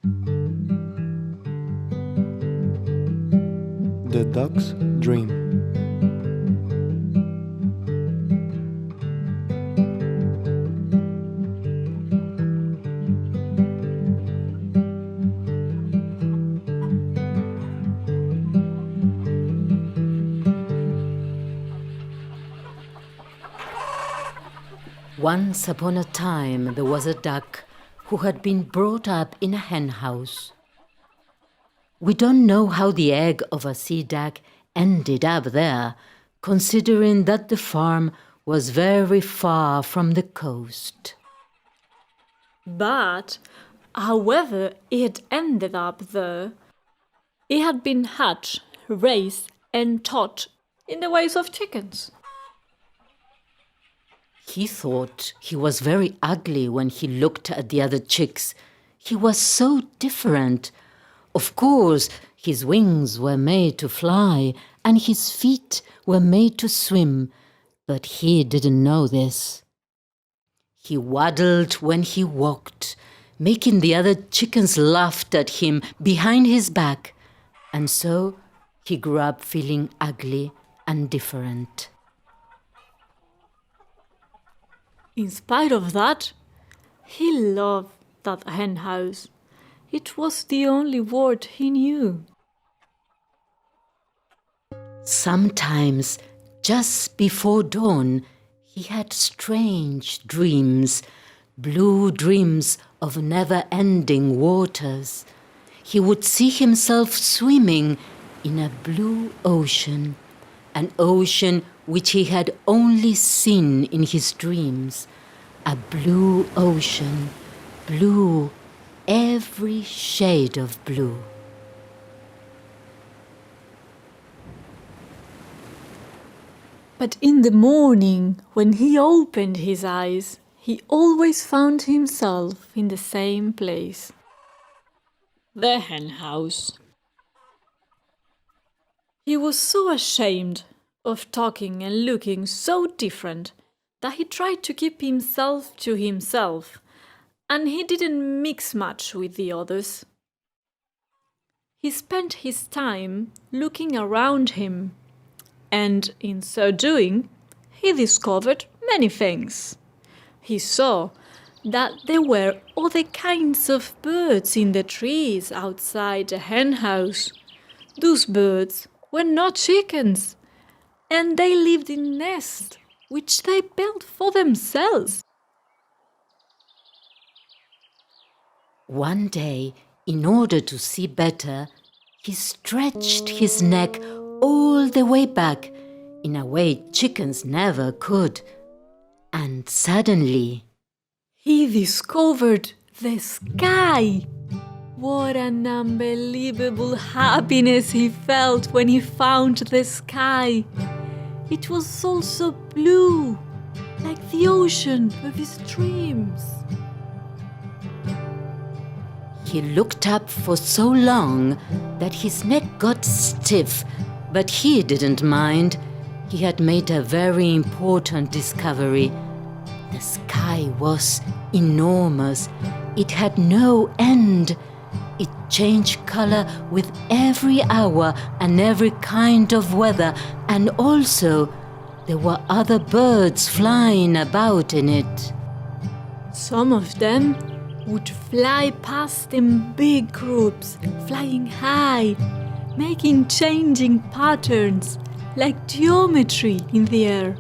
The Duck's Dream. Once upon a time there was a duck who had been brought up in a hen house. We don't know how the egg of a sea duck ended up there, considering that the farm was very far from the coast. But, however it ended up there, it had been hatched, raised and taught in the ways of chickens. He thought he was very ugly when he looked at the other chicks. He was so different. Of course, his wings were made to fly and his feet were made to swim, but he didn't know this. He waddled when he walked, making the other chickens laugh at him behind his back, and so he grew up feeling ugly and different. In spite of that, he loved that hen house. It was the only word he knew. Sometimes, just before dawn, he had strange dreams, blue dreams of never-ending waters. He would see himself swimming in a blue ocean, an ocean which he had only seen in his dreams, a blue ocean, blue, every shade of blue. But in the morning, when he opened his eyes, he always found himself in the same place. The hen house. He was so ashamed of talking and looking so different that he tried to keep himself to himself, and he didn't mix much with the others. He spent his time looking around him, and in so doing, he discovered many things. He saw that there were other kinds of birds in the trees outside the hen house. Those birds were not chickens, and they lived in nests which they built for themselves. One day, in order to see better, he stretched his neck all the way back, in a way chickens never could. And suddenly, he discovered the sky. What an unbelievable happiness he felt when he found the sky. It was also blue, like the ocean of his dreams. he looked up for so long that his neck got stiff, but he didn't mind. He had made a very important discovery. The sky was enormous. It had no end. It changed color with every hour and every kind of weather, and also there were other birds flying about in it. Some of them would fly past in big groups, flying high, making changing patterns like geometry in the air.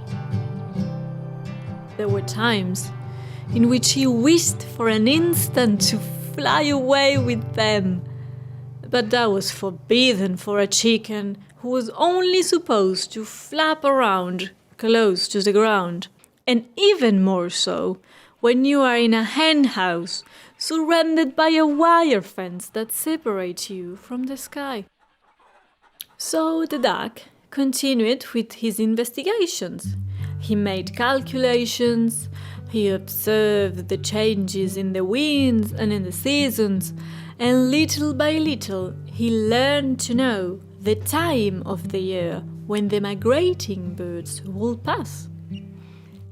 There were times in which he wished for an instant to fly away with them, but that was forbidden for a chicken who was only supposed to flap around close to the ground, and even more so when you are in a hen house surrounded by a wire fence that separates you from the sky. So the duck continued with his investigations. He made calculations, he observed the changes in the winds and in the seasons, and little by little he learned to know the time of the year when the migrating birds would pass.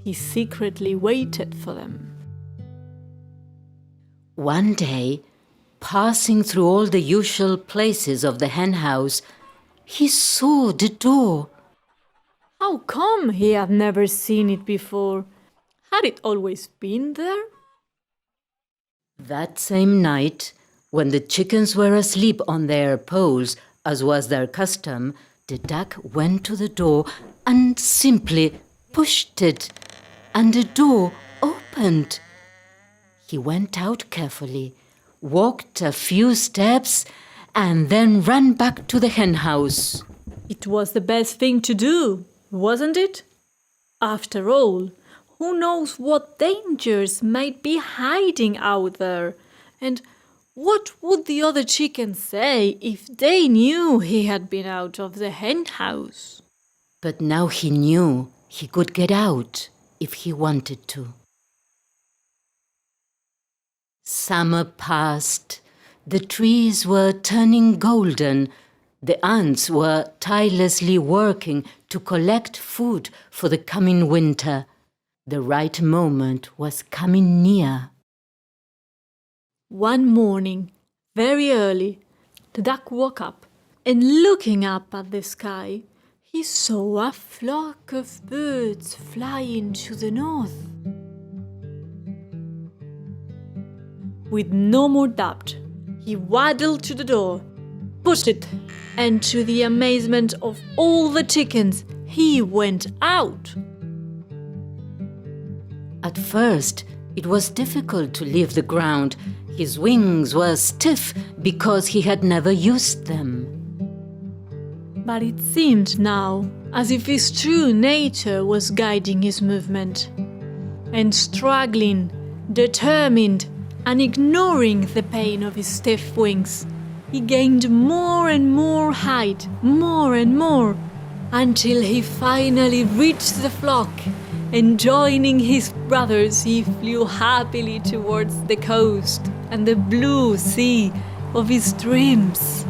He secretly waited for them. One day, passing through all the usual places of the hen house, he saw the door. How come he had never seen it before? Had it always been there? That same night, when the chickens were asleep on their poles, as was their custom, the duck went to the door and simply pushed it, and the door opened. He went out carefully, walked a few steps, and then ran back to the hen house. It was the best thing to do, wasn't it? After all, who knows what dangers might be hiding out there? And what would the other chickens say if they knew he had been out of the hen house? But now he knew he could get out if he wanted to. Summer passed. The trees were turning golden. The ants were tirelessly working to collect food for the coming winter. The right moment was coming near. One morning, very early, the duck woke up, and looking up at the sky, he saw a flock of birds flying to the north. With no more doubt, he waddled to the door, pushed it, and to the amazement of all the chickens, he went out. At first, it was difficult to leave the ground. His wings were stiff because he had never used them. But it seemed now as if his true nature was guiding his movement. And struggling, determined, and ignoring the pain of his stiff wings, he gained more and more height, more and more, until he finally reached the flock, and joining his brothers, he flew happily towards the coast and the blue sea of his dreams.